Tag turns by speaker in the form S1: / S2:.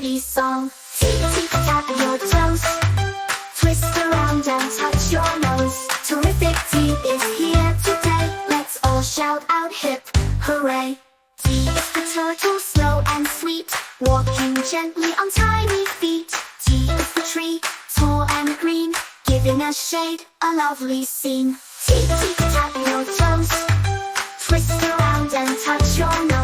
S1: happy song. Tap your toes, twist around and touch your nose. Terrific tea is here today. Let's all shout out hip hooray. Tea is the turtle, slow and sweet, walking gently on tiny feet. Tea is the tree, tall and green, giving us shade, a lovely scene. Tap your toes, twist around and touch your nose.